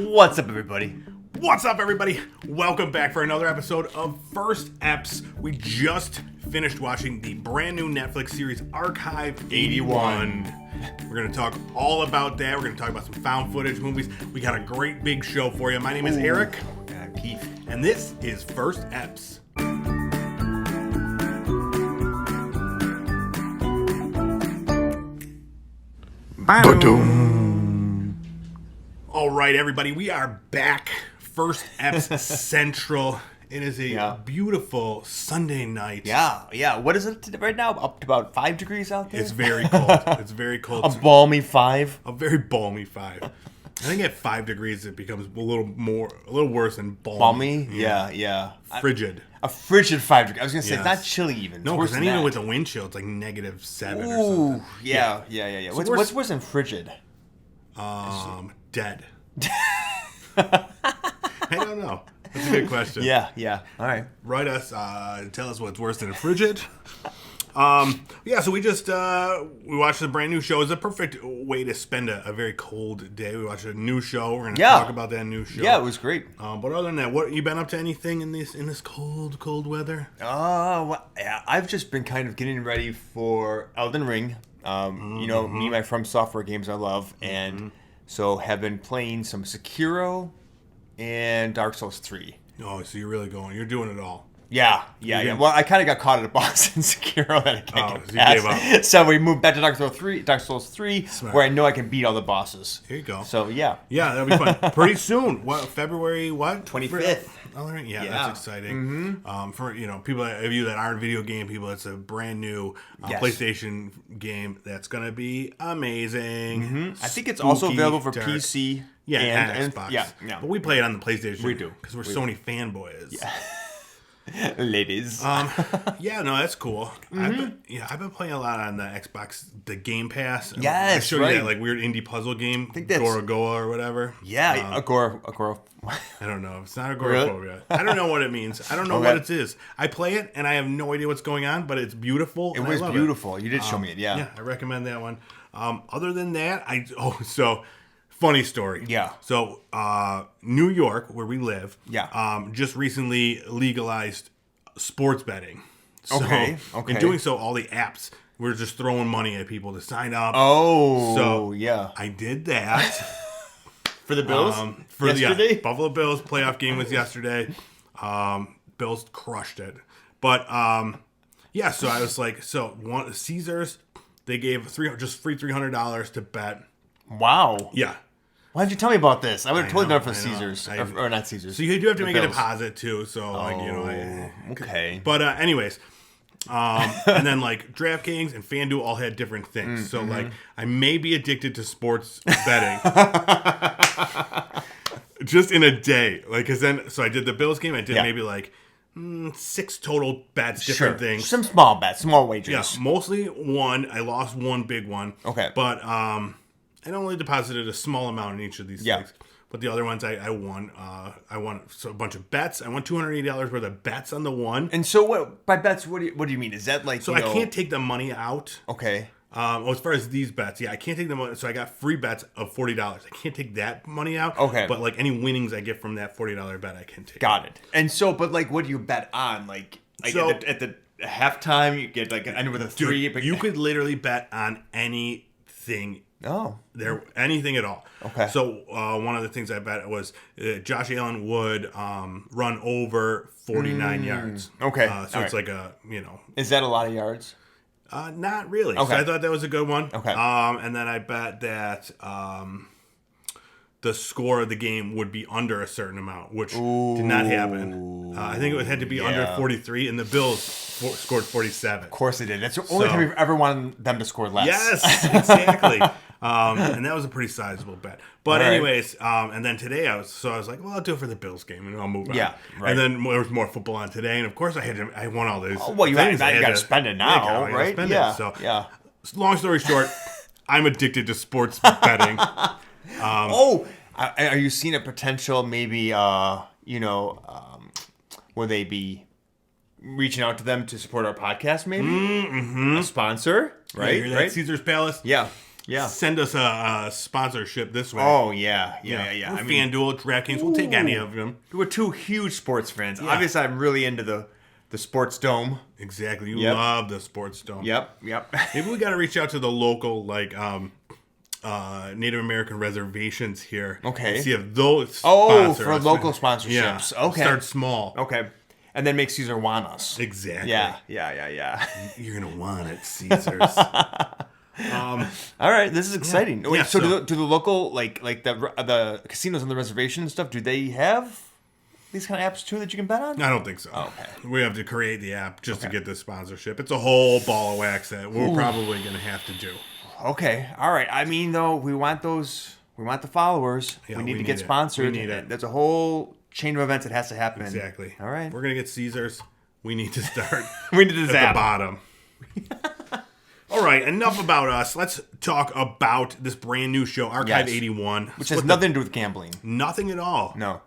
What's up, everybody? What's up, everybody? Welcome back for another episode of First Eps. We just finished watching the brand new Netflix series Archive 81. We're going to talk all about that. We're going to talk about some found footage movies. We got a great big show for you. My name is Eric. And I'm Keith. And this is First Eps. All right, everybody, we are back. First Eps Central. It is a beautiful Sunday night. Yeah. What is it right now? Up to about 5 degrees out there? It's very cold. It's very cold. A balmy 5? A very balmy 5. I think at 5 degrees it becomes a little worse than balmy. Balmy? Yeah. Frigid. A frigid 5 degrees. I was going to say, Yes. it's not chilly even. No, because then even with the wind chill, it's like -7 or something. Yeah. So What's worse than frigid? Dead. I don't know. That's a good question. Yeah. All right. Write us, tell us what's worse than a frigid. So we just we watched a brand new show. It's a perfect way to spend a very cold day. We watched a new show. We're gonna talk about that new show. Yeah, it was great. But other than that, what you been up to? Anything in this cold weather? I've just been kind of getting ready for Elden Ring. Me and my From Software games I love, and so have been playing some Sekiro and Dark Souls 3. Oh, so you're doing it all. Yeah. Well, I kind of got caught at a boss in Sekiro that I can't get so you gave past. up. So we moved back to Dark Souls 3, Smart. where I know I can beat all the bosses. Here you go. So, yeah. Yeah, that'll be fun. Pretty soon. What, February what? 25th. Oh, yeah, that's exciting. For people of you that aren't video game people, it's a brand new PlayStation game that's going to be amazing. I think it's also available for dark. PC. And Xbox. Yeah. But we play it on the PlayStation. We do. Because we're Sony fanboys. Yeah. Ladies. That's cool. I've been playing a lot on the Xbox, the Game Pass. Yes, I showed you that like weird indie puzzle game, Gorogoa or whatever. Yeah, Agora. I don't know. It's not agoraphobia. Really? I don't know what it means. I don't know what it is. I play it and I have no idea what's going on, but it's beautiful. It was beautiful. You did show me it. Yeah. Yeah, I recommend that one. Other than that, funny story. Yeah. So, New York, where we live, just recently legalized sports betting. So, Okay. In doing so, all the apps were just throwing money at people to sign up. Oh, so yeah. I did that. For the Bills? Yesterday? Buffalo Bills playoff game was yesterday. Bills crushed it. But, so I was like, Caesars, they gave free $300 to bet. Wow. Yeah. Why didn't you tell me about this? I would have totally done it for Caesars. Or not Caesars. So you do have to make Bills. a deposit too. So okay. But anyways, and then like DraftKings and FanDuel all had different things. So like I may be addicted to sports betting. Just in a day, so I did the Bills game. I did maybe like 6 total bets, different things. Some small bets, small wagers. Yeah, mostly one. I lost one big one. Okay. But I only deposited a small amount in each of these things. But the other ones I won. I won a bunch of bets. I won $280 worth of bets on the one. And so what by bets? What do you mean? Is that like I can't take the money out? Okay. As far as these bets, I can't take the money. So I got free bets of $40. I can't take that money out. Okay. But like any winnings I get from that $40 bet, I can take. Got it. And so, but like, what do you bet on? Like so, at the halftime, you get like an under with a 3. Dude, you could literally bet on anything. Oh. Anything at all. Okay. So one of the things I bet was Josh Allen would run over 49 yards. Okay. So it's like Is that a lot of yards? Not really. Okay. So I thought that was a good one. Okay. And then I bet that the score of the game would be under a certain amount, which did not happen. I think it had to be under 43, and the Bills scored 47. Of course they did. That's the only time we've ever wanted them to score less. Yes, exactly. And that was a pretty sizable bet. But anyways, and then today I was like, well, I'll do it for the Bills game, and I'll move on. Yeah, right. And then there was more football on today, and of course I won all these. Oh, well, you got to spend it now, right? Yeah. Long story short, I'm addicted to sports betting. Are you seeing a potential maybe, will they be reaching out to them to support our podcast maybe? A sponsor, right? Yeah, Caesar's Palace? Yeah. send us a sponsorship this way. Oh, yeah. I mean, FanDuel, DraftKings, we'll take any of them. We're two huge sports fans. Yeah. Obviously, I'm really into the sports dome. Exactly. You love the sports dome. Yep. Maybe we got to reach out to the local, Native American reservations here. Okay. See if those sponsor for us. local sponsorships. Yeah. Okay. Start small. Okay. And then make Caesar want us. Exactly. Yeah. You're going to want it, Caesars. All right, this is exciting. Wait, so do the local like the casinos on the reservation and stuff? Do they have these kind of apps too that you can bet on? I don't think so. Oh, okay, we have to create the app just to get this sponsorship. It's a whole ball of wax that we're probably going to have to do. Okay, all right. I mean, though, we want those. We want the followers. Yeah, we need to get sponsored. We need it. There's a whole chain of events that has to happen. Exactly. All right. We're going to get Caesars. We need to start we need to at the bottom. All right, enough about us. Let's talk about this brand new show, Archive 81. Which has nothing to do with gambling. Nothing at all. No.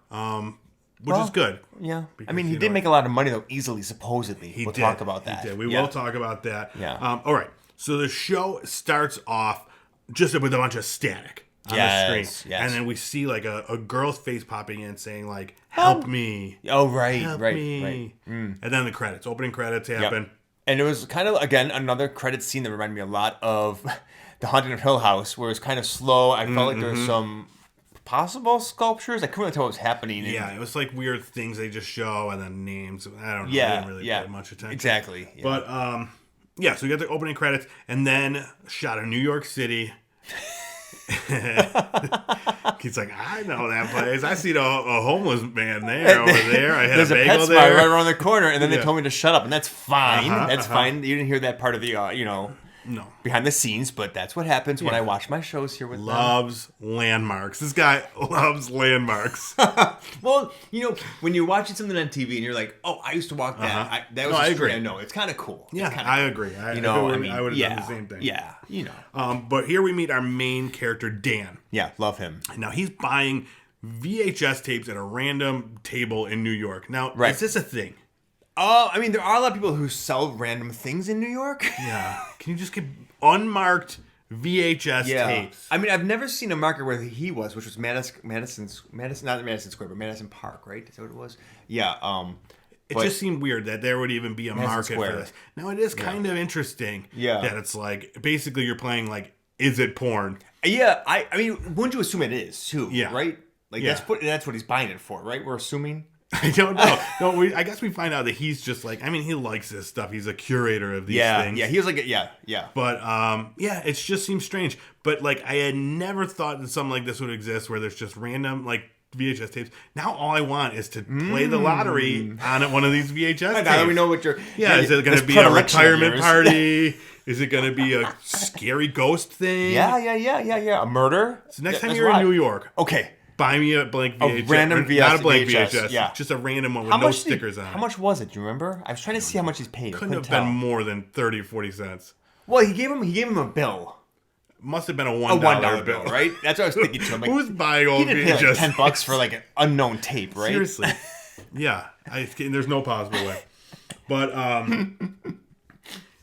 Which is good. Yeah. Because, I mean, he did make a lot of money, though, easily, supposedly. We'll talk about that. He did. We will talk about that. Yeah. All right. So the show starts off just with a bunch of static on the screen. Yes. And then we see like a girl's face popping in saying like, help me. Oh, right. Help me. And then the credits, opening credits happen. Yep. And it was kind of, again, another credit scene that reminded me a lot of The Haunting of Hill House, where it was kind of slow. I felt like there was some possible sculptures. I couldn't really tell what was happening. Yeah, it was like weird things they just show and then names. I don't know. Yeah, I didn't really pay much attention. Exactly. Yeah. But, so we got the opening credits and then shot in New York City. He's like, I know that place. I seen a homeless man there over there. I had There's a bagel pet spot there right around the corner, and then they told me to shut up, and that's fine. That's fine. You didn't hear that part of the, no, behind the scenes, but that's what happens when I watch my shows here with loves landmarks. This guy loves landmarks. Well, when you're watching something on TV and you're like, oh, I used to walk that. That was I agree. I know it's kind of cool. Yeah, I agree. I would have done the same thing. Yeah, But here we meet our main character, Dan. Yeah, love him. Now he's buying VHS tapes at a random table in New York. Now, is this a thing? I mean, there are a lot of people who sell random things in New York. Yeah. Can you just get unmarked VHS tapes? I mean, I've never seen a market where he was, which was Madison, not Madison Square, but Madison Park, right? Is that what it was? Yeah. It just seemed weird that there would even be a market for this. Now, it is kind of interesting that it's like, basically you're playing like, is it porn? Yeah, I mean, wouldn't you assume it is, too? Yeah. Right? Like, that's what he's buying it for, right? We're assuming? I don't know. No, I guess we find out that he's just like, I mean, he likes this stuff. He's a curator of these things. Yeah, he was like, yeah. But, it just seems strange. But, like, I had never thought that something like this would exist where there's just random, like, VHS tapes. Now all I want is to play the lottery on one of these VHS tapes. Now that we know what you're... Yeah, is it going to be a retirement party? Is it going to be a scary ghost thing? Yeah. A murder? So next time you're in New York... Okay. Buy me a blank VHS. A random VHS. Not a blank VHS. Yeah. Just a random one with no stickers on it. How much was it? Do you remember? I was trying to see how much he's paid. Couldn't have been more than 30 or 40 cents. Well, he gave him a bill. Must have been a $1 bill, right? That's what I was thinking too. I'm like, who's buying old VHS? He didn't pay like $10 for like an unknown tape, right? Seriously. Yeah. There's no possible way. But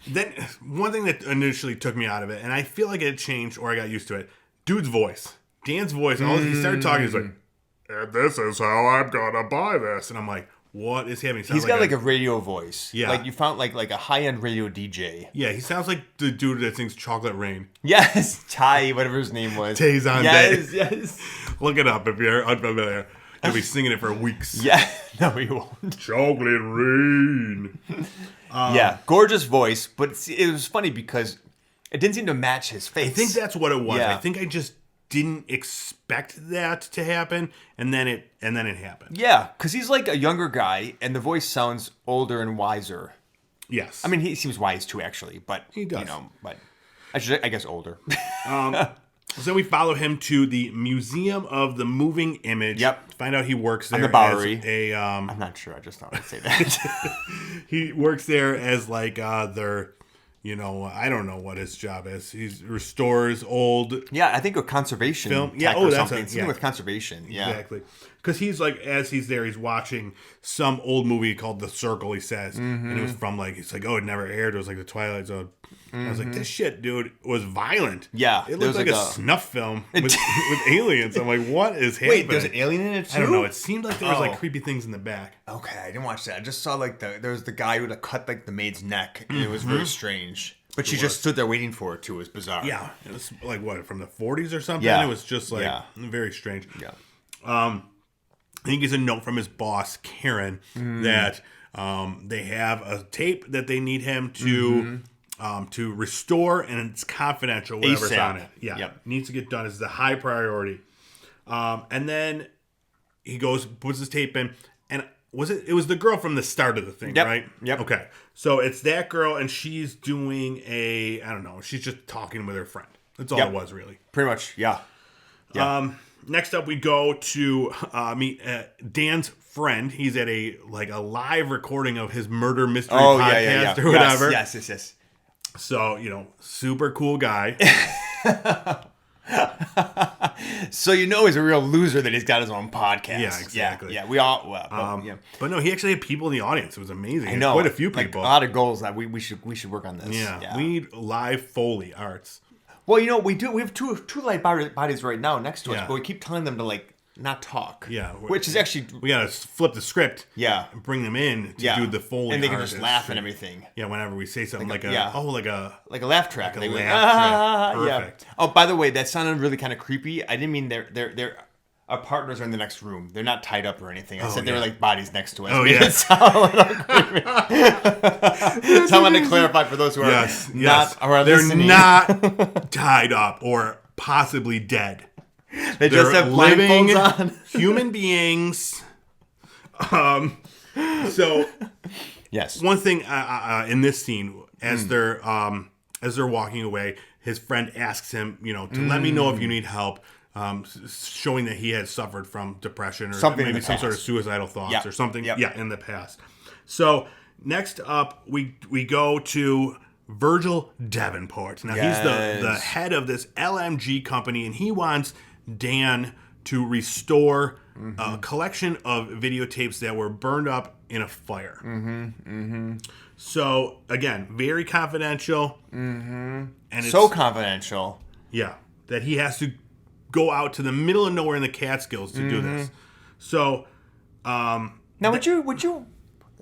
then one thing that initially took me out of it, and I feel like it changed or I got used to it, dude's voice. Dan's voice, he started talking, he's like, and this is how I'm gonna buy this. And I'm like, what is happening? He's got like a radio voice. Yeah. Like you found like a high-end radio DJ. Yeah, he sounds like the dude that sings Chocolate Rain. Yes, Ty, whatever his name was. Tayzon Yes. Look it up if you're unfamiliar. He'll be singing it for weeks. Yeah, no, he won't. Chocolate Rain. Yeah, gorgeous voice, but it was funny because it didn't seem to match his face. I think that's what it was. Yeah. I think I just didn't expect that to happen, and then it happened. Yeah, because he's like a younger guy, and the voice sounds older and wiser. Yes, I mean he seems wise too, actually, but he does. But I guess older. So we follow him to the Museum of the Moving Image. Yep. Find out he works there on the Bowery. As I'm not sure. I just thought I'd say that. He works there as like their. I don't know what his job is. He restores old... Yeah, I think a conservation film. Yeah, or that's something. Something with conservation. Yeah. Exactly. Because he's like, as he's there, he's watching some old movie called The Circle, he says. And it was from like, it's like, it never aired. It was like the Twilight Zone. I was like, this shit, dude, was violent. Yeah. It looked like a snuff film with aliens. I'm like, what is happening? Wait, there's an alien in it too? I don't know. It seemed like there was like creepy things in the back. Okay, I didn't watch that. I just saw like there was the guy who cut like the maid's neck, and it was very strange. But she just stood there waiting for it too. It was bizarre. Yeah, it was like what, from the 40s or something. Yeah. It was just like very strange. Yeah. I think it's a note from his boss Karen that they have a tape that they need him to restore, and it's confidential. Whatever's ASAP. on it, needs to get done. It's the high priority. And then he goes, puts his tape in, and it was the girl from the start of the thing, right? Yep. Okay. So it's that girl, and she's doing I don't know, she's just talking with her friend. That's all it was, really. Pretty much, yeah. Next up, we go to meet Dan's friend. He's at a live recording of his murder mystery podcast or whatever. Yes. So, super cool guy. So he's a real loser that he's got his own podcast. Yeah, exactly. Yeah, we all But no, he actually had people in the audience. It was amazing. I know, quite a few people. A lot of goals that we should work on this. Yeah, we need live Foley arts. Well, we do. We have two light bodies right now next to us, Yeah. but we keep telling them to not talk. Yeah, which is actually we gotta flip the script. Yeah, and bring them in to do the Foley, and they can art just laugh and everything. Yeah, whenever we say something like a laugh track. Like a laugh track. Perfect. Yeah. Oh, by the way, that sounded really kind of creepy. I didn't mean our partners are in the next room. They're not tied up or anything. I said they were like bodies next to us. Oh, yeah. It sounded a little creepy. So I wanted to clarify for those who are they're not tied up or possibly dead. They're just have living blindfolds on. human beings. So yes, one thing in this scene, as they're walking away, his friend asks him, to let me know if you need help. Showing that he had suffered from depression or something maybe some sort of suicidal thoughts or something. Yep. Yeah, in the past. So next up, we go to Virgil Davenport. Now he's the head of this LMG company, and he wants Dan to restore a collection of videotapes that were burned up in a fire. So again, very confidential. And it's so confidential. Yeah, that he has to go out to the middle of nowhere in the Catskills to do this. So, now would you?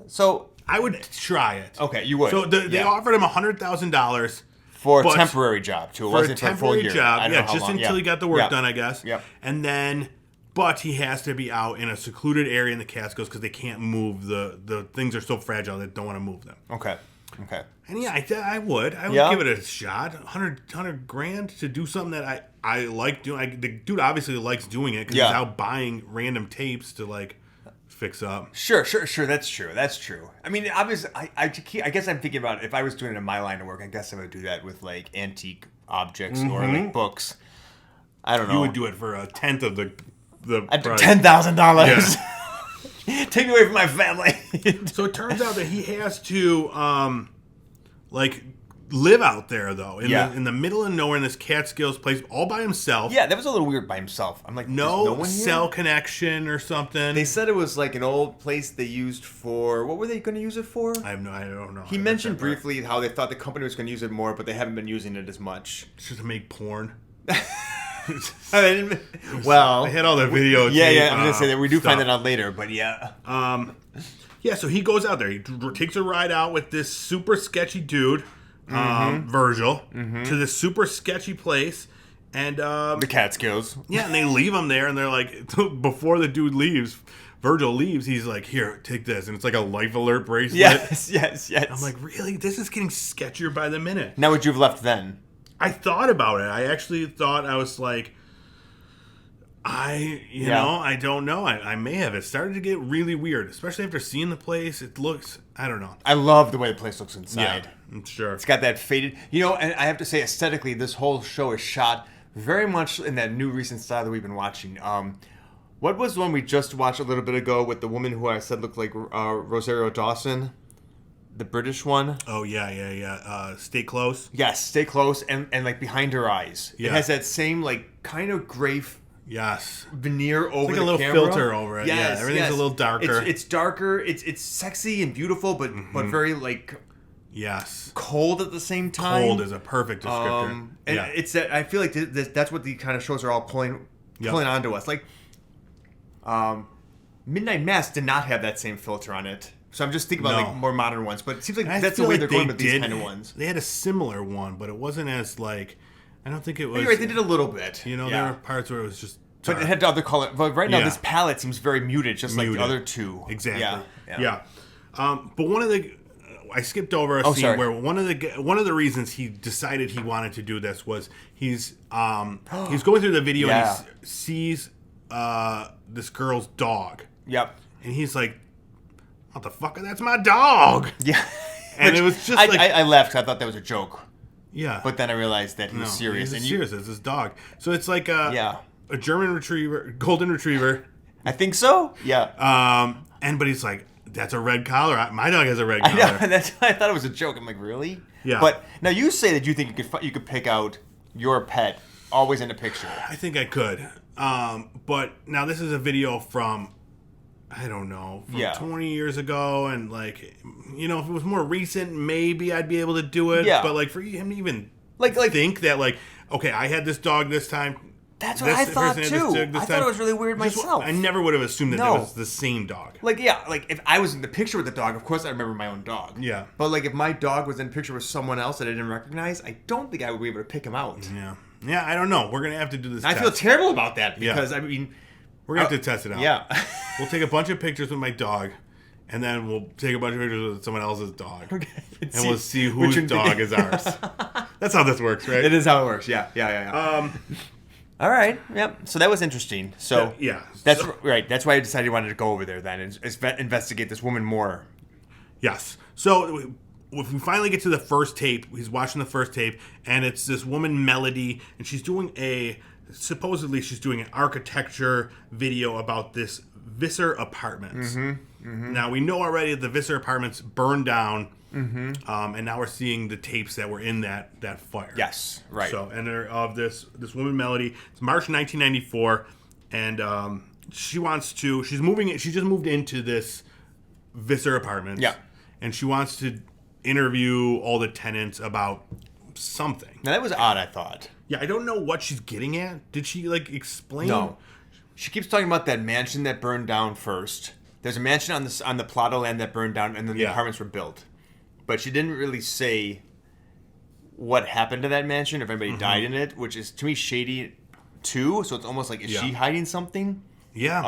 So I would try it. Okay, you would. So they offered him $100,000 for a temporary job too. It wasn't for a full year. Job. Yeah, just until he got the work done, I guess. Yep. And then, but he has to be out in a secluded area in the Catskills because they can't move the things are so fragile they don't want to move them. Okay. And yeah, I would give it a shot. $100,000 to do something that I like doing. The dude obviously likes doing it because he's out buying random tapes to fix up. Sure. That's true. I mean, obviously, I guess I'm thinking about if I was doing it in my line of work, I guess I would do that with antique objects or books. I don't know. You would do it for a tenth of the price. $10,000. Take me away from my family. So it turns out that he has to live out there though in the middle of nowhere in this Catskills place all by himself. Yeah, that was a little weird by himself. I'm like, no one cell here? Connection or something. They said it was like an old place they used for. What were they going to use it for? I don't know. He mentioned briefly how they thought the company was going to use it more, but they haven't been using it as much. Just to make porn. Well, they had all the video. Yeah. I'm gonna say that we do find that out later, but yeah. So he goes out there. He takes a ride out with this super sketchy dude, Virgil, to this super sketchy place, and the Catskills. Yeah, and they leave him there, and they're like, before the dude leaves. Virgil leaves, he's like, here, take this. And it's like a life alert bracelet. Yes. I'm like, really? This is getting sketchier by the minute. Now would you have left then? I thought about it. I actually thought, I was like, I don't know. I may have. It started to get really weird, especially after seeing the place. It looks, I don't know. I love the way the place looks inside. Yeah, I'm sure. It's got that faded, and I have to say, aesthetically, this whole show is shot very much in that new recent style that we've been watching. What was the one we just watched a little bit ago with the woman who I said looked like Rosario Dawson? The British one? Oh, yeah. Stay Close? Yes, Stay Close, and behind her eyes. Yeah. It has that same, kind of gray veneer over the camera. Like a little filter over it. Everything's a little darker. It's darker. It's sexy and beautiful, but very, Yes. cold at the same time. Cold is a perfect descriptor. And it's that I feel like that's what the kind of shows are all pulling onto us. Like, Midnight Mass did not have that same filter on it. So I'm just thinking about like more modern ones, but it seems like that's the way they're going with these kind of ones. They had a similar one, but it wasn't as like. I don't think it was. You're right, they did a little bit. You know, there were parts where it was just. But it had other color. But right now, this palette seems very muted, just like the other two. Exactly. Yeah. But one of the. I skipped over a scene where one of the reasons he decided he wanted to do this was he's going through the video and he sees this girl's dog. Yep. And he's like, "What the fuck? That's my dog." Yeah. And it was just I laughed. I thought that was a joke. Yeah. But then I realized that he was serious. He's serious. It's his dog. So it's like a German retriever, golden retriever. I think so. Yeah. But he's like, that's a red collar. My dog has a red collar. I know. I thought it was a joke. I'm like, really? Yeah. But now you say that you think you could pick out your pet always in a picture. I think I could. But now this is a video from, I don't know, from 20 years ago. And like, you know, if it was more recent, maybe I'd be able to do it. Yeah. But like for him to even think that like, okay, I had this dog this time. That's what I thought too. I thought it was really weird myself. I never would have assumed that that was the same dog. Like, like if I was in the picture with the dog, of course I remember my own dog. Yeah. But like if my dog was in a picture with someone else that I didn't recognize, I don't think I would be able to pick him out. Yeah. Yeah, I don't know. We're going to have to do this I feel terrible about that because, I mean... We're going to have to test it out. Yeah. We'll take a bunch of pictures with my dog, and then we'll take a bunch of pictures with someone else's dog. Okay. And we'll see whose dog is ours. That's how this works, right? It is how it works, yeah. All right. Yep. So that was interesting. So that's right. That's why I decided I wanted to go over there then and investigate this woman more. Yes. So if we finally get to the first tape, he's watching the first tape, and it's this woman Melody, and she's doing supposedly she's doing an architecture video about this Visser Apartments. Now we know already that the Visser Apartments burned down. And now we're seeing the tapes that were in that fire. Yes, right. So, and they're of this woman Melody. It's March 1994, and she's just moved into this Visser Apartments. Yeah, and she wants to interview all the tenants about something. Now that was odd, I thought. Yeah, I don't know what she's getting at. Did she like explain? No, she keeps talking about that mansion that burned down first. There's a mansion on the plot of land that burned down, and then the apartments were built. But she didn't really say what happened to that mansion, if anybody died in it, which is, to me, shady, too. So it's almost like, is she hiding something? Yeah.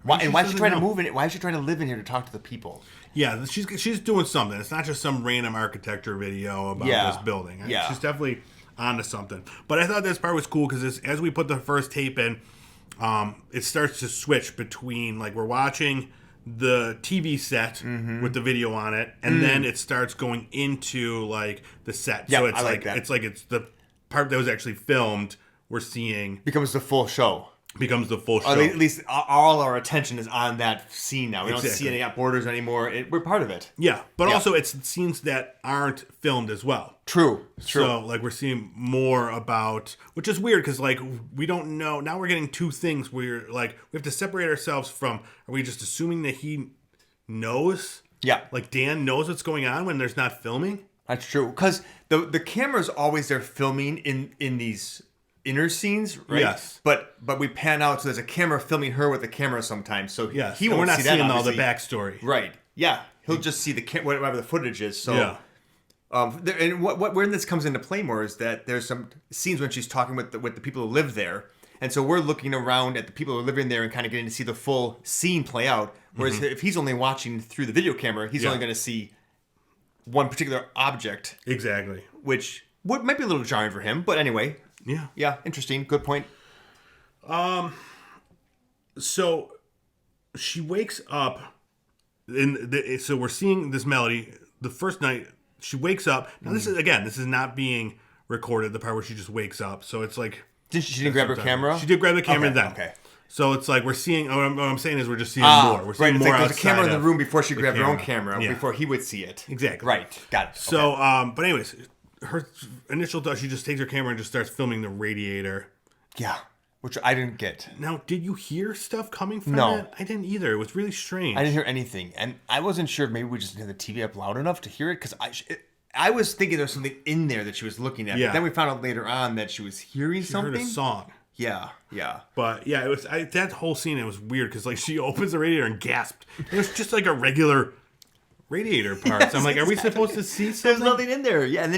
Why is she trying to move in it? Why is she trying to live in here to talk to the people? Yeah, she's doing something. It's not just some random architecture video about this building. Yeah. She's definitely onto something. But I thought this part was cool because as we put the first tape in, it starts to switch between, like, we're watching the TV set with the video on it, and then it starts going into like the set. Yeah, so it's I like that. It's the part that was actually filmed. We're seeing becomes the full show. Becomes the full show. Or at least all our attention is on that scene now. We don't see any borders anymore. We're part of it. Yeah, but also it's scenes that aren't filmed as well. True. So like we're seeing more about, which is weird because like we don't know. Now we're getting two things where like we have to separate ourselves from. Are we just assuming that he knows? Yeah. Like Dan knows what's going on when there's not filming? That's true. Because the camera's always there filming in these inner scenes, right? Yes. But we pan out, so there's a camera filming her with the camera sometimes. So he won't we're not see that, seeing all the backstory. Right. Yeah. He'll just see whatever the footage is. So and where this comes into play more is that there's some scenes when she's talking with the people who live there. And so we're looking around at the people who are living there and kind of getting to see the full scene play out. Whereas if he's only watching through the video camera, he's only going to see one particular object. Exactly. Which might be a little jarring for him. But anyway. Yeah. Yeah. Interesting. Good point. So she wakes up so we're seeing this Melody the first night she wakes up. Now this is not being recorded, the part where she just wakes up. So it's like she didn't grab her camera? She did grab the camera then. Okay. So it's like we're seeing what I'm saying is we're just seeing more. We're seeing more there's a camera in the room before she grabbed her own camera, before he would see it. Exactly. Right. Got it. So but anyways, her initial thought, she just takes her camera and just starts filming the radiator. Yeah. which I didn't get. Now, did you hear stuff coming from No. it? I didn't either. It was really strange. I didn't hear anything, and I wasn't sure if maybe we just had the TV up loud enough to hear it, because I was thinking there was something in there that she was looking at. Yeah. But then we found out later on that she was hearing something. Heard a song. Yeah. But yeah, it was that whole scene. It was weird because like she opens the radiator and gasped. It was just like a regular radiator parts. Yes, I'm like, are we supposed to see something? There's nothing in there. Yeah, and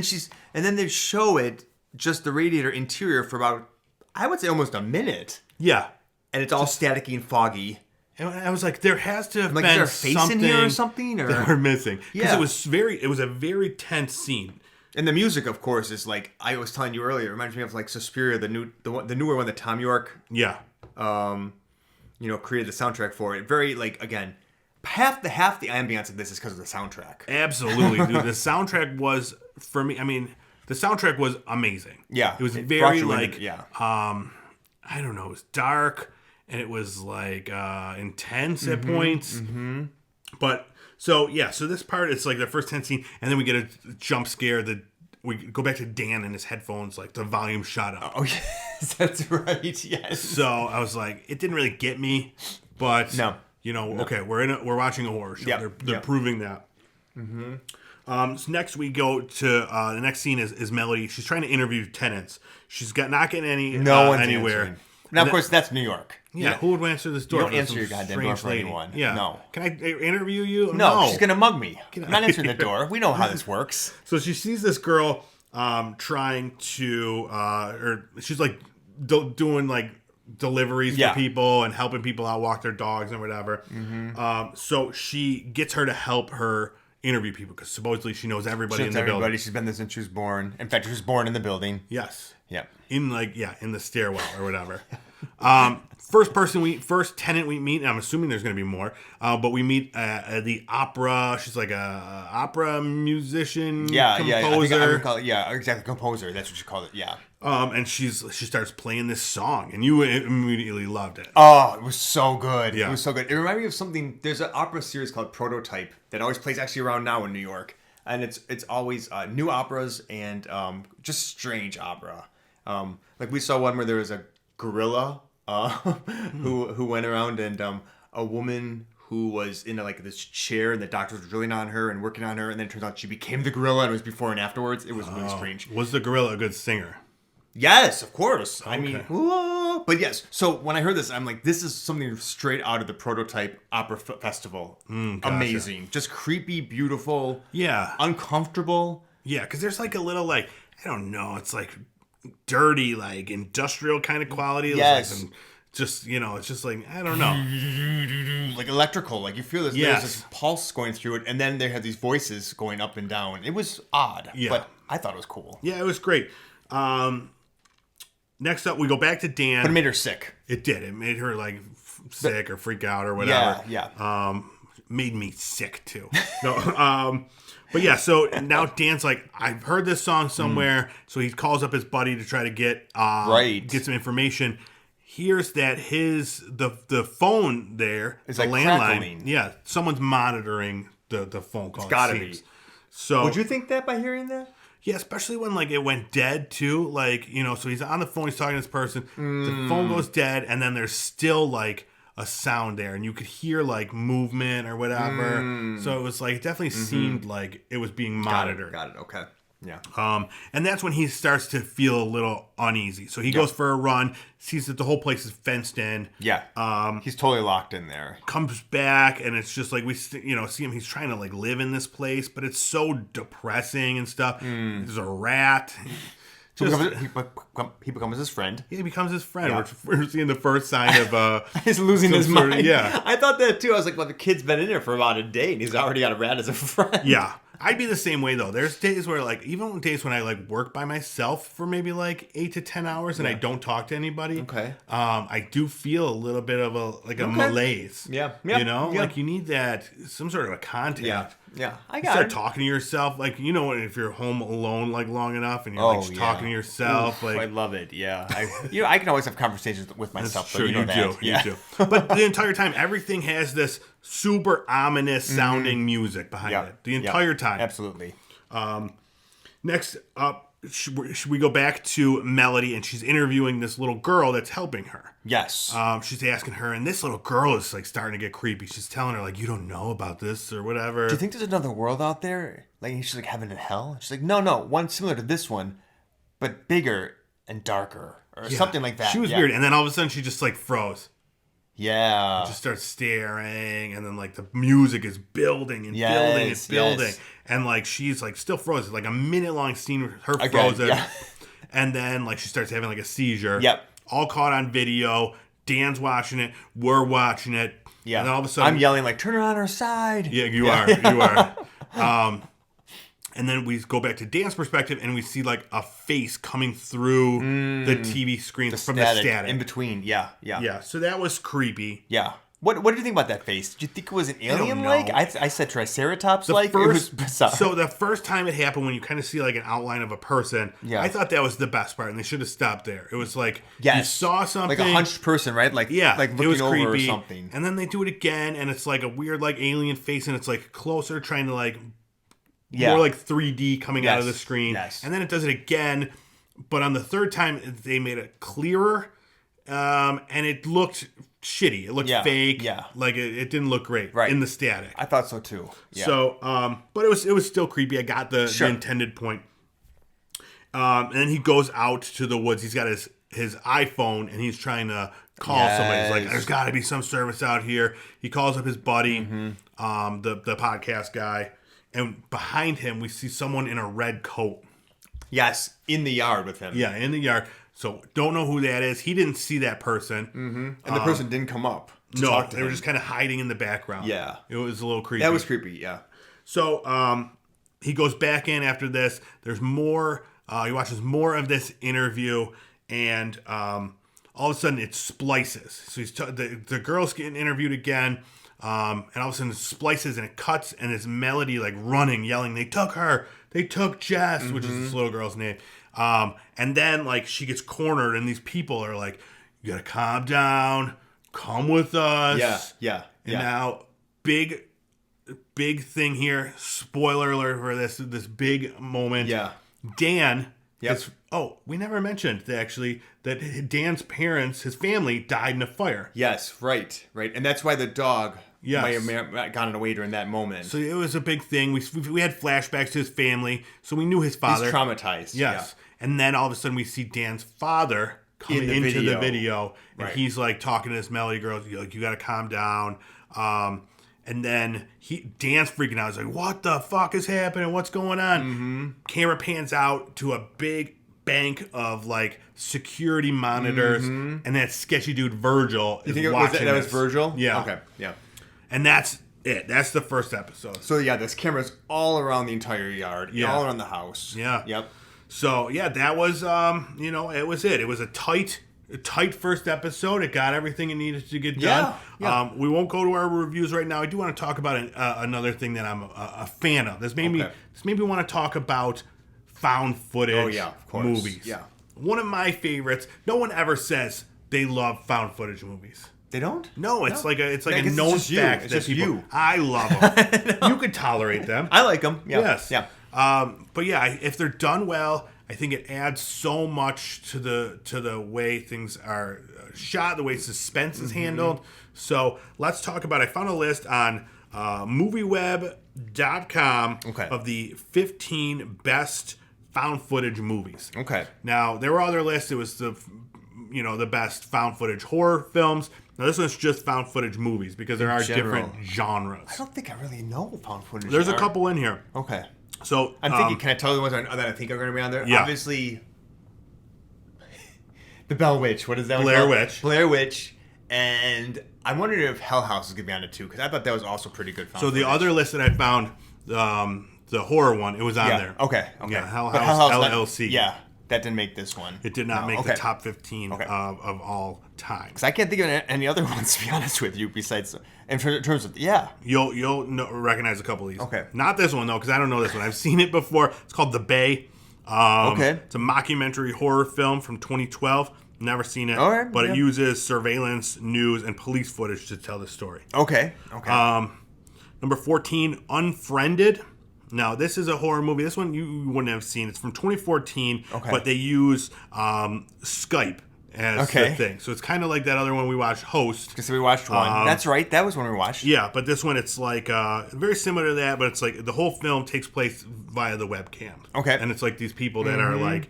then they show it just the radiator interior for about, I would say, almost a minute, Yeah. and it's all staticky and foggy. And I was like, there has to have Like, been is there a face something in here or something? Or? that we're missing. Because Yeah. it was a very tense scene. And the music, of course, is like I was telling you earlier. It reminds me of like Suspiria, the newer one that Tom York, Yeah. created the soundtrack for it. Very like, again, half the ambience of this is because of the soundtrack. Absolutely, dude. The soundtrack was, for me, I mean, the soundtrack was amazing. Yeah, It was it very brought you in, like, yeah. I don't know, it was dark and it was like intense at points. Mm-hmm. But so this part, it's like the first 10 scene, and then we get a jump scare that we go back to Dan and his headphones, like the volume shot up. Oh yes, that's right. Yes. So I was like, it didn't really get me, but No. Okay, we're watching a horror show. Yep. They're proving that. Mm-hmm. So next we go to the next scene is Melody. She's trying to interview tenants. She's not getting any No one's anywhere. answering. Now, of course, that's New York. Yeah, who would answer this door? You don't There's answer some your goddamn strange door for lady. anyone. Yeah. No. Can I interview you? No, she's gonna mug me. Get I'm not out answering the of here. door. We know how this works. So she sees this girl trying to, or she's like doing like deliveries Yeah. for people and helping people out walk their dogs and whatever. Mm-hmm. So she gets her to help her interview people because supposedly she knows everybody in the building. She's been there since she was born. In fact, she was born in the building. Yes. Yeah. In the stairwell or whatever. First tenant we meet, and I'm assuming there's going to be more, but we meet the opera. She's like a opera musician, composer. I would call it, exactly, composer. That's what you call it. Yeah. And she starts playing this song, and you immediately loved it. Oh, it was so good. Yeah. It was so good. It reminded me of something. There's an opera series called Prototype that always plays actually around now in New York, and it's always new operas and just strange opera. Like we saw one where there was a gorilla who went around, and a woman who was in like this chair, and the doctors were drilling on her and working on her, and then it turns out she became the gorilla, and it was before and afterwards. It was really strange. Was the gorilla a good singer? Yes, of course. Okay. I mean, whoa. But yes. So when I heard this, I'm like, this is something straight out of the Prototype Opera Festival. Gotcha. Amazing, just creepy, beautiful, Yeah. uncomfortable. Yeah, because there's like a little like, I don't know, it's like dirty, like industrial kind of quality. Yes. Like it's just like, I don't know. Like electrical, like you feel this. Yes. There's this pulse going through it, and then they had these voices going up and down. It was odd, but I thought it was cool. Yeah, it was great. Next up, we go back to Dan. But it made her sick. It did. It made her like sick or freak out or whatever. Yeah. Made me sick too. No. But yeah, so now Dan's like, I've heard this song somewhere. So he calls up his buddy to try to get some information. Hears that the phone there, It's the like landline. crackling. Yeah, someone's monitoring the phone call. It's gotta it seems. be. So Would you think that by hearing that? yeah, especially when like it went dead too. Like, so he's on the phone, he's talking to this person. The phone goes dead, and then there's still like a sound there, and you could hear like movement or whatever. So it was like, it definitely seemed like it was being monitored. Got it. Okay. Yeah. And that's when he starts to feel a little uneasy. So he goes for a run, sees that the whole place is fenced in. Yeah. He's totally locked in there. Comes back, and it's just like we see him. He's trying to like live in this place, but it's so depressing and stuff. There's a rat. He becomes his friend. He becomes his friend. Yeah. We're seeing the first sign of He's losing his mind. Yeah. I thought that too. I was like, well, the kid's been in there for about a day, and he's already got a rat as a friend. Yeah. I'd be the same way though. There's days where like, even days when I like work by myself for maybe like 8 to 10 hours and I don't talk to anybody. Okay. I do feel a little bit of a malaise. Yeah. Like you need some sort of a contact. Yeah. I You got start it. talking to yourself, like, if you're home alone like long enough and you're just talking to yourself. Oof, like I love it. Yeah. I can always have conversations with myself. Sure, you do. You do. But the entire time, everything has this super ominous sounding music behind it. The entire time. Absolutely. Next up, we go back to Melody, and she's interviewing this little girl that's helping her. Yes. She's asking her, and this little girl is like starting to get creepy. She's telling her like, "You don't know about this or whatever." Do you think there's another world out there? Like she's like heaven and hell. She's like, no, one similar to this one, but bigger and darker, or something like that. She was weird, and then all of a sudden she just like froze. Yeah. Just starts staring, and then like the music is building and building and building, and like she's like still frozen, like a minute-long scene with her frozen, and then like she starts having like a seizure. Yep. All caught on video. Dan's watching it. We're watching it. Yeah. And then all of a sudden I'm yelling like, "Turn her on her side." Yeah, you are. You are. And then we go back to Dan's perspective, and we see like a face coming through the TV screen from the static in between. Yeah. Yeah. So that was creepy. Yeah. What did you think about that face? Did you think it was an alien-like? I said Triceratops-like. It was bizarre. So the first time it happened, when you kind of see like an outline of a person, I thought that was the best part, and they should have stopped there. It was like you saw something, like a hunched person, right? Like like looking it was over creepy. or something. And then they do it again, and it's like a weird like alien face, and it's like closer, trying to like more like 3D coming out of the screen. Yes. And then it does it again, but on the third time they made it clearer, and it looked shitty. It looked fake. Yeah. Like it didn't look great in the static. I thought so too. Yeah. So, but it was still creepy. I got the intended point. And then he goes out to the woods. He's got his iPhone, and he's trying to call somebody. He's like, "There's got to be some service out here." He calls up his buddy, the podcast guy, and behind him we see someone in a red coat. Yes, in the yard with him. Yeah, in the yard. So don't know who that is. He didn't see that person. And the person didn't come up to no, talk to they him. were just kind of hiding in the background. Yeah. It was a little creepy. That was creepy, yeah. So he goes back in after this. There's more. He watches more of this interview, and all of a sudden it splices. So the girl's getting interviewed again, and all of a sudden it splices and it cuts, and it's Melody like running, yelling, "They took her! They took Jess," which is this little girl's name. And then like she gets cornered, and these people are like, "You gotta calm down, come with us." Yeah. And now big thing here. Spoiler alert for this big moment. Yeah. Dan. Yep. We never mentioned that Dan's parents, his family, died in a fire. Yes, right. And that's why the dog might have gotten away during that moment. So it was a big thing. We had flashbacks to his family, so we knew his father. He's traumatized. Yes. Yeah. And then all of a sudden we see Dan's father come into the video, and he's like talking to this Melody girl, like, "You got to calm down." And then Dan's freaking out. He's like, "What the fuck is happening? What's going on?" Camera pans out to a big bank of like security monitors, and that sketchy dude Virgil is watching. That was Virgil? Yeah. Okay. Yeah. And that's it. That's the first episode. So yeah, this camera's all around the entire yard, all around the house. Yeah. Yep. So yeah, that was it was it. It was a tight first episode. It got everything it needed to get done. Yeah. We won't go to our reviews right now. I do want to talk about another thing that I'm a fan of. This made me want to talk about found footage movies. Yeah. One of my favorites. No one ever says they love found footage movies. They don't? No, it's like a known fact it's that just people. you. I love them. You could tolerate them. I like them. Yeah. Yes. Yeah. But yeah, if they're done well, I think it adds so much to the way things are shot, the way suspense is handled. So let's talk about. I found a list on MovieWeb.com of the 15 best found footage movies. Okay. Now there were other lists. It was the best found footage horror films. Now this one's just found footage movies because there are different genres. I don't think I really know found footage. There's a couple in here. Okay. So I'm thinking. Can I tell you the ones that I think are going to be on there? Yeah. Obviously, the Bell Witch. What is that? Blair Witch. Blair Witch. And I'm wondering if Hell House is going to be on it too, because I thought that was also pretty good. So the other list that I found, the horror one, it was on there. Okay. Yeah, Hell House LLC. That didn't make this one. It did not make the top 15 of all time. Because I can't think of any other ones, to be honest with you, besides in terms of You'll recognize a couple of these. Okay. Not this one though, because I don't know this one. I've seen it before. It's called The Bay. It's a mockumentary horror film from 2012. Never seen it, but it uses surveillance, news, and police footage to tell the story. Okay. Number 14, Unfriended. Now, this is a horror movie. This one you wouldn't have seen. It's from 2014, Okay. but they use Skype as the thing. So it's kind of like that other one we watched, Host. Because we watched one. That's right. That was one we watched. Yeah, but this one, it's like very similar to that, but it's like the whole film takes place via the webcam. Okay. And it's like these people that are like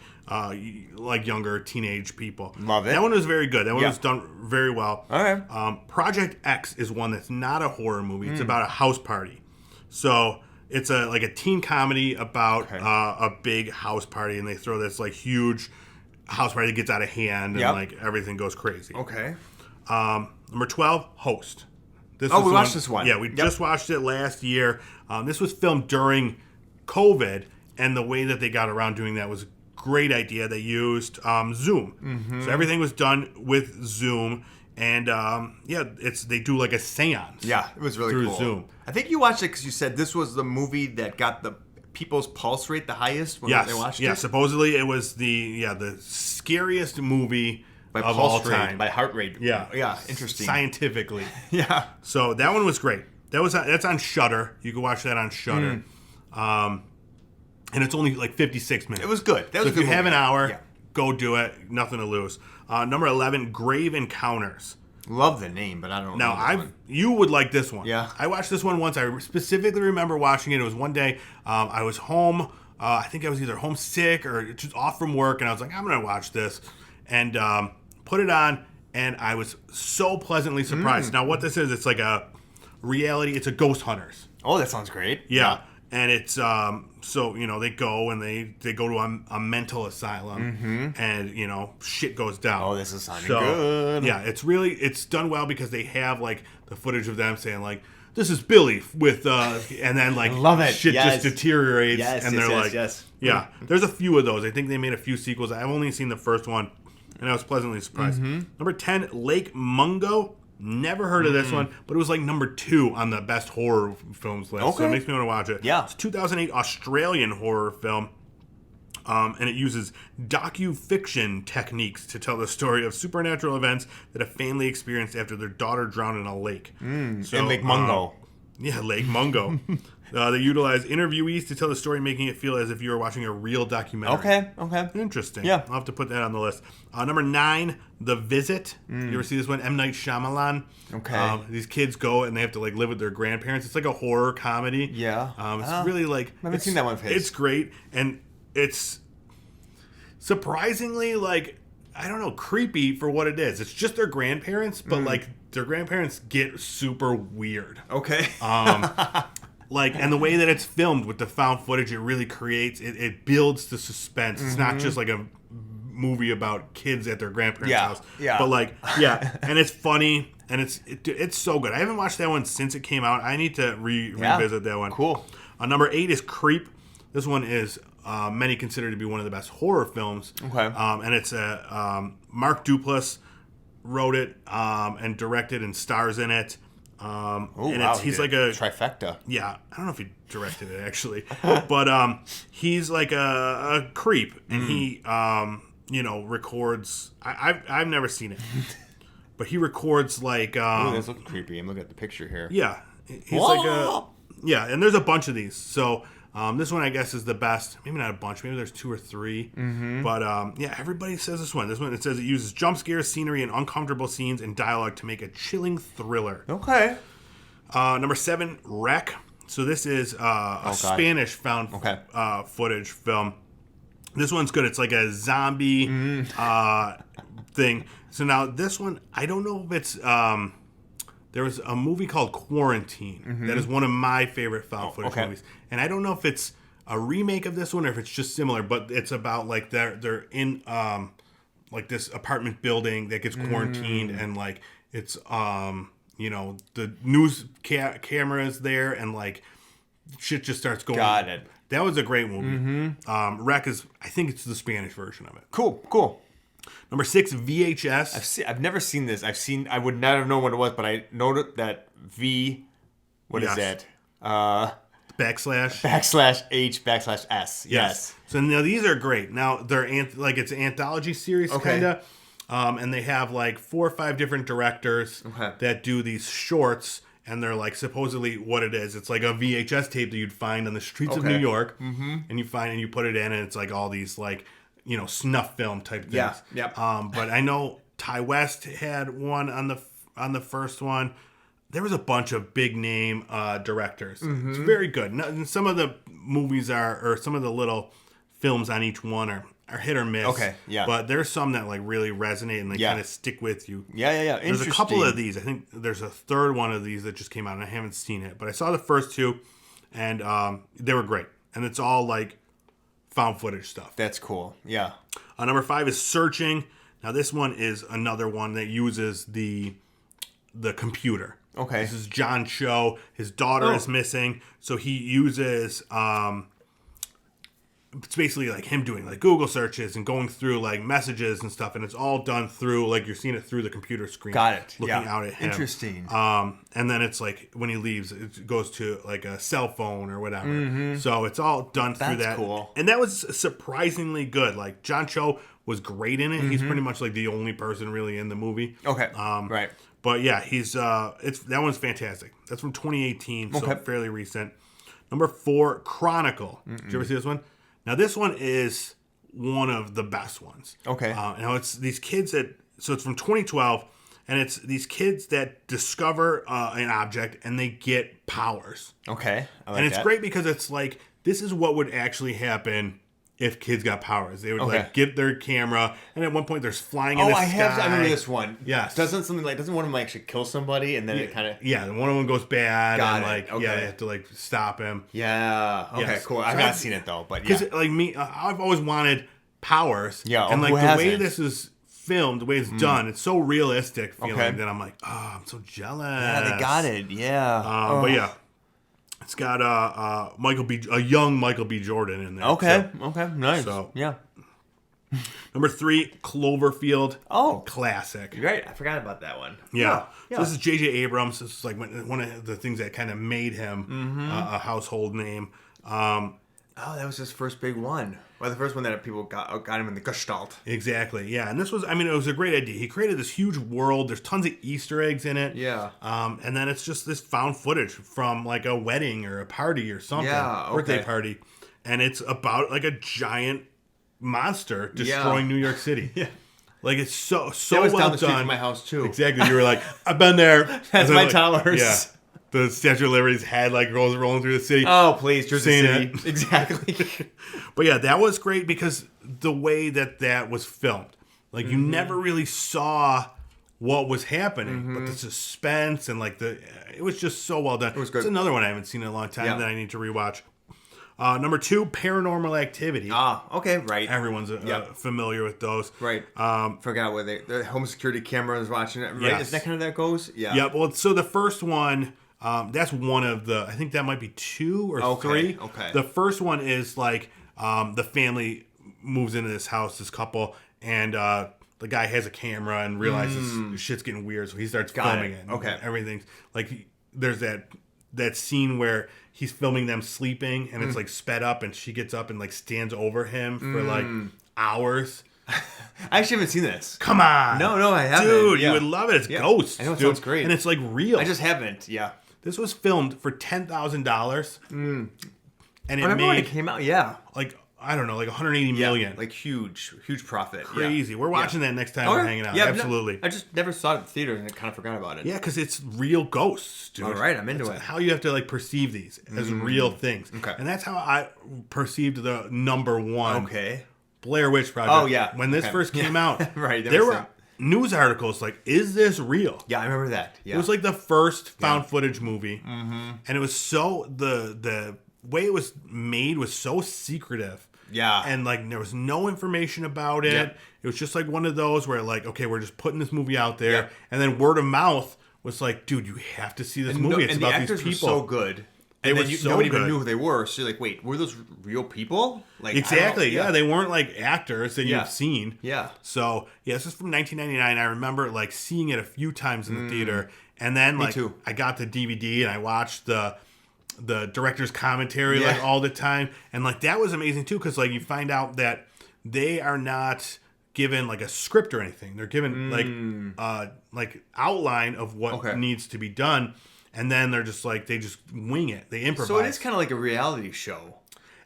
younger teenage people. Love it. That one was very good. That one was done very well. All right. Project X is one that's not a horror movie. It's about a house party. So it's like a teen comedy about a big house party, and they throw this like huge house party that gets out of hand, and like everything goes crazy. Okay. Number 12, Host. We watched this one. Yeah, we just watched it last year. This was filmed during COVID, and the way that they got around doing that was a great idea. They used Zoom. So everything was done with Zoom, and they do like a seance. Yeah, it was really through cool. Zoom. I think you watched it because you said this was the movie that got the people's pulse rate the highest when they watched it. Yeah, supposedly it was the scariest movie By of pulse all rate, time. by heart rate. Yeah. Yeah, interesting. Scientifically. Yeah. So that one was great. That's on Shudder. You can watch that on Shudder. And it's only like 56 minutes. It was good. That was so a if good you have movie. an hour, Yeah. go do it. Nothing to lose. Number 11, Grave Encounters. Love the name, but I don't know. Now, you would like this one. Yeah. I watched this one once. I specifically remember watching it. It was one day I was home. I think I was either homesick or just off from work, and I was like, I'm going to watch this. And put it on, and I was so pleasantly surprised. Now, what this is, it's like a reality. It's a Ghost Hunters. Oh, that sounds great. Yeah. And it's so they go and they go to a mental asylum, and shit goes down. Oh, this is sounding good. Yeah, it's done well because they have like the footage of them saying like, this is Billy with and then like love it. shit Yes. just deteriorates, Yes, and yes, they're yes, like, yes. yeah. There's a few of those. I think they made a few sequels. I've only seen the first one, and I was pleasantly surprised. Number 10, Lake Mungo. Never heard of this one, but it was like number 2 on the best horror films list. So it makes me want to watch it. Yeah. It's a 2008 Australian horror film. And it uses docu-fiction techniques to tell the story of supernatural events that a family experienced after their daughter drowned in a lake. In Lake Mungo. Yeah, Lake Mungo. They utilize interviewees to tell the story, making it feel as if you were watching a real documentary. Okay. Interesting. Yeah. I'll have to put that on the list. Number 9, The Visit. You ever see this one? M. Night Shyamalan. Okay. These kids go and they have to like live with their grandparents. It's like a horror comedy. Yeah. It's really like... I haven't seen that one of his. It's great. And it's surprisingly like, I don't know, creepy for what it is. It's just their grandparents, but like their grandparents get super weird. Okay. And the way that it's filmed with the found footage, it really creates, it builds the suspense. It's not just like a movie about kids at their grandparents' house. Yeah. But and it's funny, and it's so good. I haven't watched that one since it came out. I need to revisit that one. Cool. Number 8 is Creep. This one is many consider to be one of the best horror films. Okay. And it's Mark Duplass wrote it and directed and stars in it. He's like a trifecta. Yeah, I don't know if he directed it actually, but he's like a creep, and he records. I've never seen it, but he records like. Ooh, this looks creepy. I'm looking at the picture here. Yeah, he's and there's a bunch of these. So this one I guess is the best. Maybe not a bunch. Maybe there's 2 or 3. But everybody says this one. This one, it says it uses jump scares, scenery, and uncomfortable scenes and dialogue to make a chilling thriller. Okay. Number 7, Wreck. So this is a Spanish found footage film. This one's good. It's like a zombie thing. So now this one, I don't know if it's... there was a movie called Quarantine that is one of my favorite found footage movies. And I don't know if it's a remake of this one or if it's just similar, but it's about like they're in like this apartment building that gets quarantined and like it's the news cameras there and like shit just starts going. Got it. That was a great movie. Wreck is, I think it's the Spanish version of it. Cool. Number 6, VHS. I've never seen this. I would not have known what it was, but I know that V. What is that? Backslash /H/S. Yes. So now these are great. Now they're it's an anthology series kind of, and they have like 4 or 5 different directors that do these shorts, and they're like supposedly what it is. It's like a VHS tape that you'd find on the streets of New York, and you put it in, and it's like all these like snuff film type things. Yeah, yep. But I know Ty West had one on the first one. There was a bunch of big name directors. It's very good. And some of the movies or some of the little films on each one are hit or miss. Okay, yeah. But there's some that like really resonate and they kind of stick with you. Yeah. There's a couple of these. I think there's a third one of these that just came out and I haven't seen it. But I saw the first two and they were great. And it's all like found footage stuff. That's cool. Yeah. Number 5 is Searching. Now this one is another one that uses the computer. Okay. This is John Cho. His daughter is missing. So he uses it's basically like him doing like Google searches and going through like messages and stuff, and it's all done through like you're seeing it through the computer screen. Got it. Looking out at him. Interesting. And then it's like when he leaves, it goes to like a cell phone or whatever. So it's all done through that. That's cool. And that was surprisingly good. Like John Cho was great in it. He's pretty much like the only person really in the movie. Okay. Right. But yeah, he's that one's fantastic. That's from 2018, so fairly recent. Number 4, Chronicle. Did you ever see this one? Now this one is one of the best ones. Okay. Now it's these kids so it's from 2012, and it's these kids that discover an object and they get powers. Okay. I like and it's that. great because it's like this is what would actually happen if kids got powers. They would like get their camera, and at one point there's flying in the sky. I remember this one. Yes. Doesn't one of them actually kill somebody and then it kind of... Yeah, one of them goes bad, Got and it. like Okay. they have to like stop him. Yeah. Okay, Yes. cool. I've So not seen it though, but Because yeah. like me, I've always wanted powers. Yeah, and like who the way hasn't? this is filmed, the way it's done, it's so realistic feeling Okay. that I'm like, I'm so jealous. Yeah, they got it. Yeah. But yeah, it's got a young Michael B. Jordan in there. Okay. So. Okay. Nice. So- yeah. Number 3, Cloverfield. Oh. Classic. Great. I forgot about that one. Yeah. Yeah. So this is J.J. Abrams. This is like one of the things that kind of made him a household name. Oh, that was his first big one. Well, the first one that people got him in the Gestalt. Exactly. Yeah. And this was, it was a great idea. He created this huge world. There's tons of Easter eggs in it. Yeah. And then it's just this found footage from like a wedding or a party or something. Yeah, okay. Birthday party. And it's about like a giant monster destroying New York City. Yeah. Like it's so That was well down the street done. from my house too. Exactly. You were like, I've been there. That's my towers. Yeah. The Statue of Liberty's head like rolling through the city. Oh, please, Jersey Seen City. it. Exactly. But yeah, that was great because the way that was filmed. Like you never really saw what was happening, but the suspense and like it was just so well done. It was good. It's another one I haven't seen in a long time that I need to rewatch. Number 2, Paranormal Activity. Okay, right. Everyone's familiar with those. Right. Forgot where the home security camera is watching it. Right? Yes. Is that kind of that goes? Yeah. Yeah, well, so the first one, that's one of the, I think that might be 2 or 3. Okay. The first one is like the family moves into this house, this couple, and the guy has a camera and realizes shit's getting weird, so he starts filming it. Okay. Everything's like, there's that scene where he's filming them sleeping, and it's like sped up, and she gets up and like stands over him for like hours. I actually haven't seen this. Come on. No, I haven't. Dude, Yeah. you would love it. It's ghosts. I know, it dude. sounds great. And it's like real. I just haven't. Yeah. This was filmed for $10,000. And it I remember when made it came out. Yeah. like, I don't know, like 180 million. Like huge profit. Crazy. Yeah. We're watching that next time Okay. we're hanging out. Yeah, Absolutely. I just never saw it at the theater and I kind of forgot about it. Yeah, because it's real ghosts, dude. All right, I'm into That's it. how you have to like perceive these as real things. Okay. And that's how I perceived the number 1 Okay. Blair Witch Project. Oh, yeah. When this Okay. first came out, Right, that there makes were sense. news articles like, is this real? Yeah, I remember that. Yeah. It was like the first found footage movie. And it was so, the way it was made was so secretive. Yeah. And like there was no information about it. Yep. It was just like one of those where like, okay, we're just putting this movie out there. Yep. And then word of mouth was like, dude, you have to see this movie. It's and about the these actors people. were so good. They And were then so nobody good. even knew who they were. So you're like, wait, were those real people? Like I don't know. Exactly. Yeah. They weren't like actors that Yeah. you've seen. Yeah. So yeah, this is from 1999. I remember like seeing it a few times in the theater. And then like too. I got the DVD and I watched the director's commentary Yeah. like all the time, and like that was amazing too, because like you find out that they are not given like a script or anything. They're given like outline of what Okay. needs to be done, and then they're just like they just wing it. They improvise. So it is kind of like a reality show.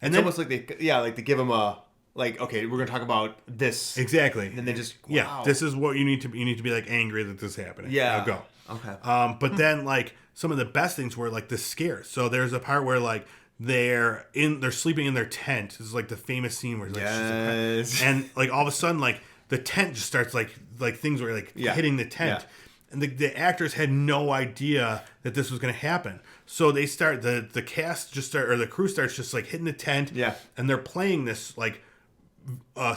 And it's almost like they give them a okay, we're gonna talk about this exactly, and then they just this is what you need to be like angry that this is happening. Yeah, go. Okay. But then like some of the best things were like the scares. So there's a part where like they're sleeping in their tent. This is like the famous scene where like, and like all of a sudden like the tent just starts like things were like hitting the tent. Yeah. And the actors had no idea that this was going to happen. So they start, the cast just start, or the crew starts just like hitting the tent. Yeah. And they're playing this like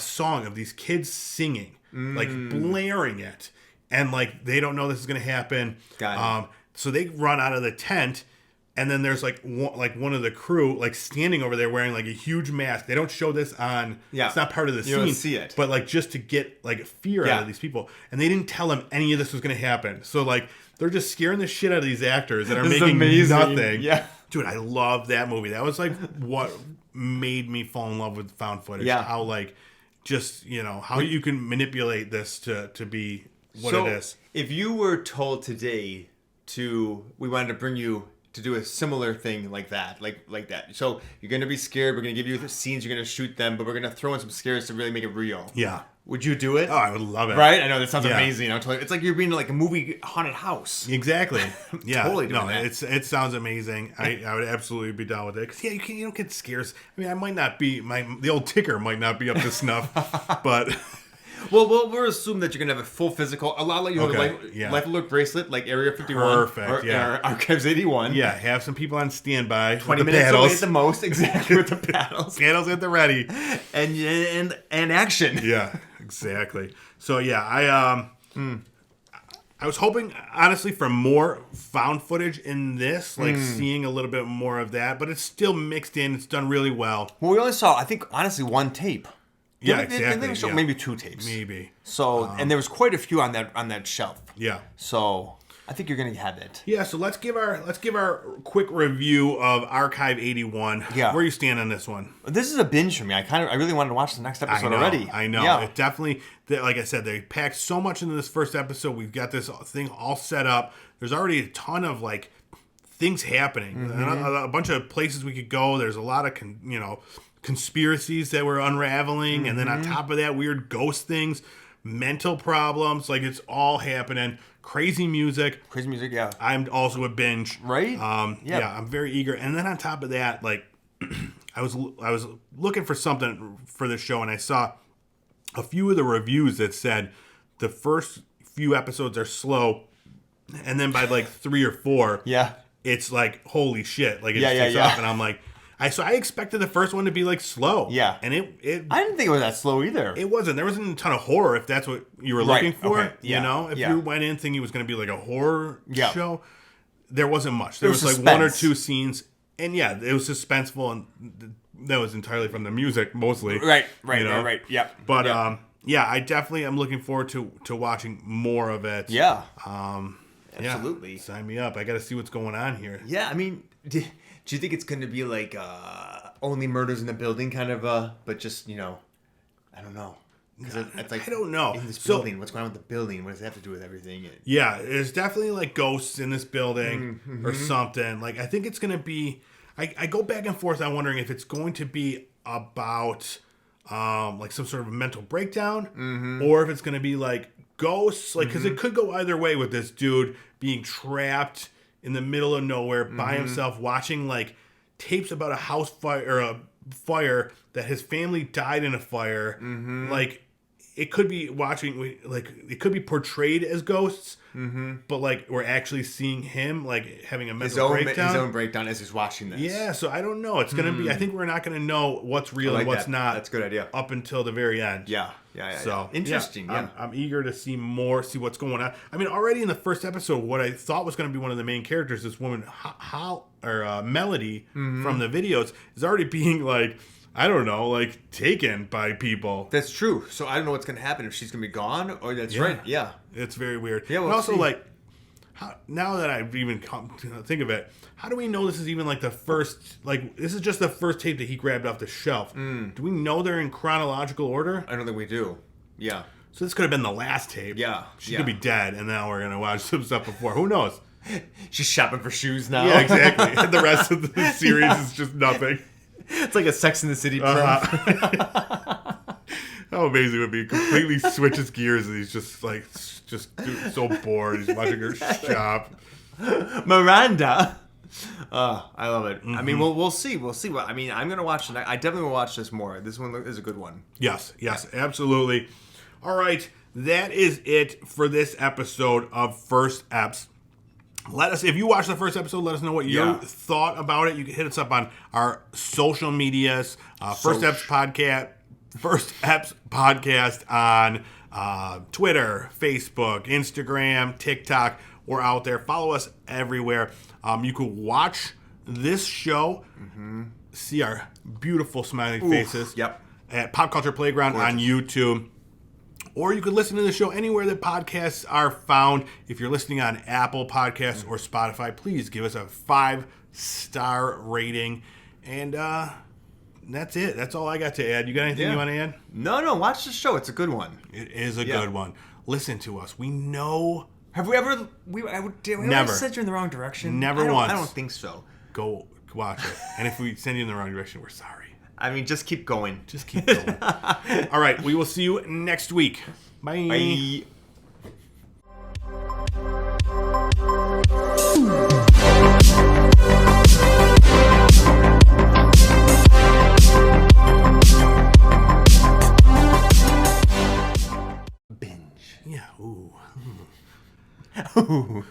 song of these kids singing, like blaring it. And like they don't know this is going to happen. Got it. So they run out of the tent. And then there's like one of the crew like standing over there wearing like a huge mask. They don't show this on. Yeah. It's not part of the scene. You don't see it. But like just to get like fear out of these people. And they didn't tell them any of this was going to happen. So like they're just scaring the shit out of these actors that are making nothing. Yeah. Dude, I love that movie. That was like what made me fall in love with found footage. Yeah. How like just how you can manipulate this to be what it is. If you were told today we wanted to bring you to do a similar thing like that. So you're going to be scared. We're going to give you the scenes. You're going to shoot them, but we're going to throw in some scares to really make it real. Yeah. Would you do it? Oh, I would love it. Right? I know that sounds amazing. It's like you're being like a movie haunted house. Exactly. Yeah. Totally doing that. It sounds amazing. I would absolutely be down with it. Because you don't get scares. I mean, I might not be the old ticker might not be up to snuff, but. Well, we'll assume that you're going to have a full physical, a lot like Life Alert bracelet, like Area 51. Perfect, or Archives 81. Yeah, have some people on standby 20 minutes away at the most, exactly, with the paddles. Paddles at the ready. And action. Yeah, exactly. So, yeah, I was hoping, honestly, for more found footage in this, like seeing a little bit more of that, but it's still mixed in. It's done really well. Well, we only saw, I think, honestly, one tape. Yeah, exactly. They showed maybe 2 tapes. Maybe. So, and there was quite a few on that shelf. Yeah. So, I think you're going to have it. Yeah, so let's give our quick review of Archive 81. Yeah. Where you stand on this one? This is a binge for me. I really wanted to watch the next episode already. I know. Yeah. It definitely, like I said, they packed so much into this first episode. We've got this thing all set up. There's already a ton of like things happening. A bunch of places we could go. There's a lot of conspiracies that were unraveling, and then on top of that, weird ghost things, mental problems, like it's all happening. Crazy music, yeah. I'm also a binge, right? Yeah, I'm very eager. And then on top of that, like I was looking for something for this show, and I saw a few of the reviews that said the first few episodes are slow, and then by like 3 or 4, it's like holy shit, like it just takes off, and I'm like. I expected the first one to be like slow. Yeah. And it I didn't think it was that slow either. It wasn't. There wasn't a ton of horror if that's what you were looking for. Okay. Yeah. If you went in thinking it was going to be like a horror show, there wasn't much. There was like 1 or 2 scenes. And it was suspenseful, and that was entirely from the music mostly. Right. Yeah. But I definitely am looking forward to watching more of it. Yeah. Absolutely. Sign me up. I got to see what's going on here. Yeah, I mean, do you think it's going to be like only murders in the building kind of but just, I don't know. It's like, I don't know. In this building, what's going on with the building? What does it have to do with everything? Yeah, there's definitely like ghosts in this building or something. Like, I think it's going to be, I go back and forth on wondering if it's going to be about like some sort of mental breakdown or if it's going to be like ghosts. Like, because it could go either way with this dude being trapped in the middle of nowhere by himself, watching like tapes about a house fire or a fire that his family died in a fire. Like, it could be it could be portrayed as ghosts, but like we're actually seeing him like having a mental breakdown. His own breakdown as he's watching this. Yeah, so I don't know. It's gonna be. I think we're not gonna know what's real and what's not. That's a good idea. Up until the very end. Yeah. So interesting. Yeah. I'm eager to see more. See what's going on. I mean, already in the first episode, what I thought was going to be one of the main characters, this woman, Melody from the videos, is already being like, I don't know, like taken by people. That's true. So I don't know what's going to happen, if she's going to be gone or that's right. Yeah. It's very weird. Yeah. We'll and also see. like, now that I've even come to think of it, how do we know this is even like the first, like this is just the first tape that he grabbed off the shelf? Do we know they're in chronological order? I don't think we do. Yeah. So this could have been the last tape. Yeah. She could be dead, and now we're going to watch some stuff before. Who knows? She's shopping for shoes now. Yeah, exactly. And the rest of the series is just nothing. It's like a Sex in the City trope. How amazing it would be. He completely switches gears and he's just so bored. He's watching her shop. Miranda. I love it. I mean, we'll see. We'll see. I'm going to watch it. I definitely will watch this more. This one is a good one. Yes, absolutely. All right, that is it for this episode of First Eps. If you watched the first episode, let us know what you thought about it. You can hit us up on our social medias. First Eps Podcast on Twitter, Facebook, Instagram, TikTok. We're out there. Follow us everywhere. You could watch this show, see our beautiful smiling faces at Pop Culture Playground on YouTube. Or you could listen to the show anywhere that podcasts are found. If you're listening on Apple Podcasts or Spotify, please give us a 5-star rating. And that's it. That's all I got to add. You got anything you want to add? No. Watch the show. It's a good one. It is a good one. Listen to us. We know... Have we ever... never sent you in the wrong direction? Never once. I don't think so. Go watch it. And if we send you in the wrong direction, we're sorry. Just keep going. All right. We will see you next week. Bye. Bye. Binge. Yeah. Ooh. Ooh.